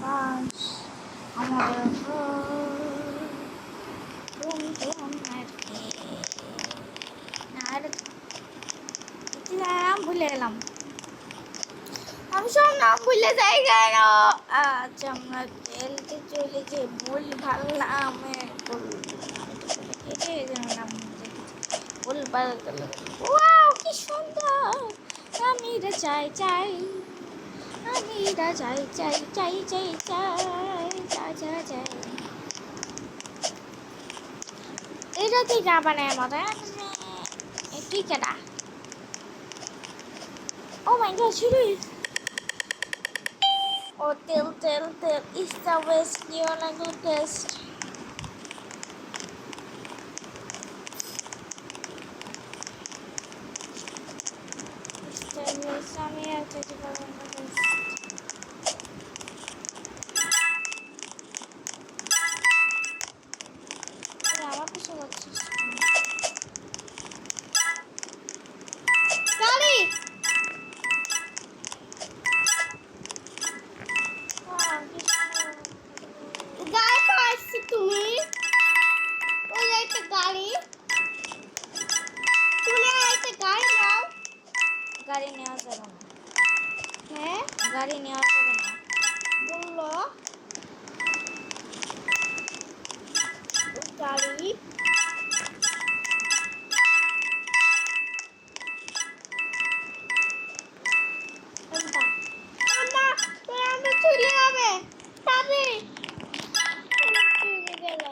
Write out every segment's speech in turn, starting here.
বাস আমাদের নাম ভুলে গেলাম, আমি সব নাম ভুলে যাই কেন? আজ আমরা খেলতে চলেছি ভুল ভাল নামে নাম ভুল ভাল। ওয়াও কি সুন্দর! আমিরা চাই চাই, আমিরা চাই চাই চাই চাই চাই চাই চাই চাই। এটা তুই যা বানায় মতো তুই কেডা? ও মাই গড, শুরু! ও তেল তেল তেল is the best neonatal test. আমি একটা জীবন আমার কিছু হচ্ছে গাড়ি গাড়ি পাচ্ছি তুমি ওই একটা গাড়ি তুমি একটা গাড়ি নাও। গাড়ি নেওয়া যাবে না। হ্যাঁ গাড়ি নেওয়া যাবে না বললো গাড়ি। চলে যাবে তবে গেল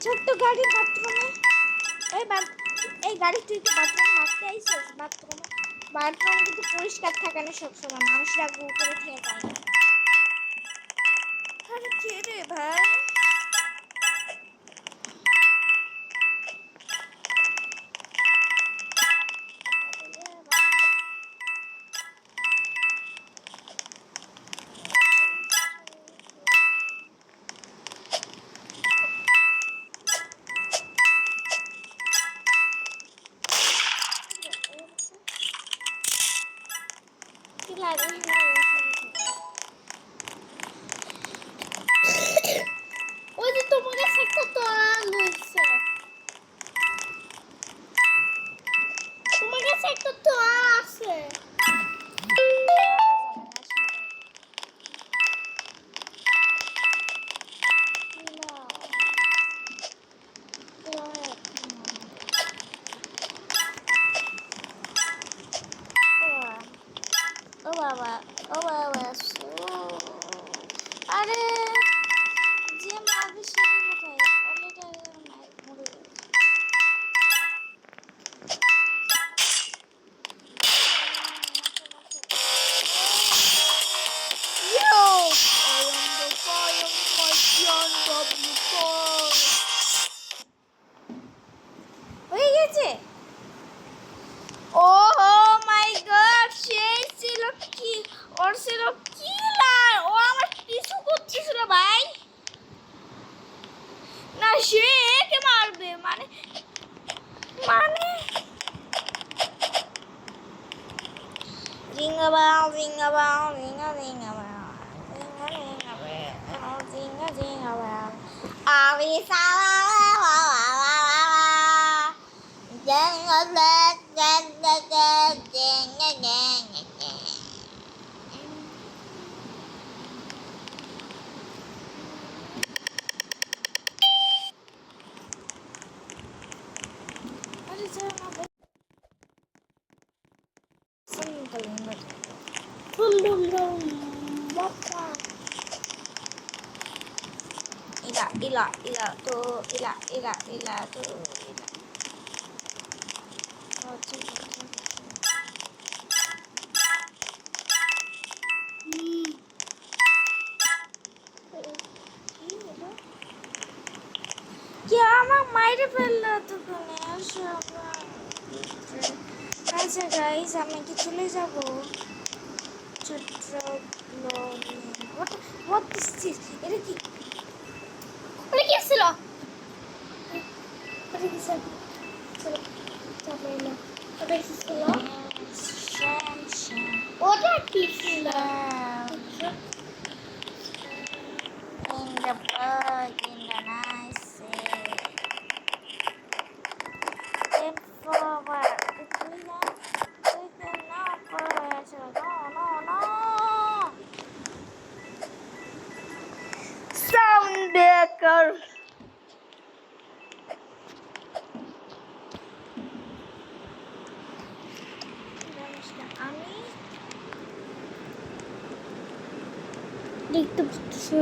ছোট্ট গাড়ি বাথরুমে এই গাড়ি তুই কি বাথরুমে হাঁটতে আইছিস? বাথরুম কিন্তু পরিষ্কার থাকে না সবসময়, মানুষরা গু করে খেয়ে যায়। আরে কে রে ভাই? ওই যে তোমার কাছে একটা তোয়াল হয়েছে, তোমার কাছে একটা তোয়াল আছে। ও বাবা, ও বাবা, আরে যে মারবে সেই কোথায়? অলরেডি মরে গেছে। Yo, I am the fire, my son of the fall. হয়ে গেছে। ও মাই গড, সেই ছিল কি, ওর ছিল কিলার, ও আমার কিছু করতেছিল ভাই। না সে একে মারবে মানে জিঙ্গা বাও জিঙ্গা বাও জিঙ্গা জিঙ্গা বাও জিঙ্গা জিঙ্গা বাও জিঙ্গা জিঙ্গা বাও আবি সালা লা লা লা লা জিঙ্গা জিঙ্গা জিঙ্গা জিঙ্গা। আরে জানা ila to ila to ila. क्या আমার মাইরে ফেললো তো তুমি? আসো আচ্ছা গাইস আমি কি চলে যাব হোয়াট ইজ দিস এটা কি এটা কি ছিল এটা কি ছিল চলো এটা কি ছিল ওটা কি ছিল in the bug in the night step forward we cannot forward no sound breaker আমি দেখতে পাচ্ছি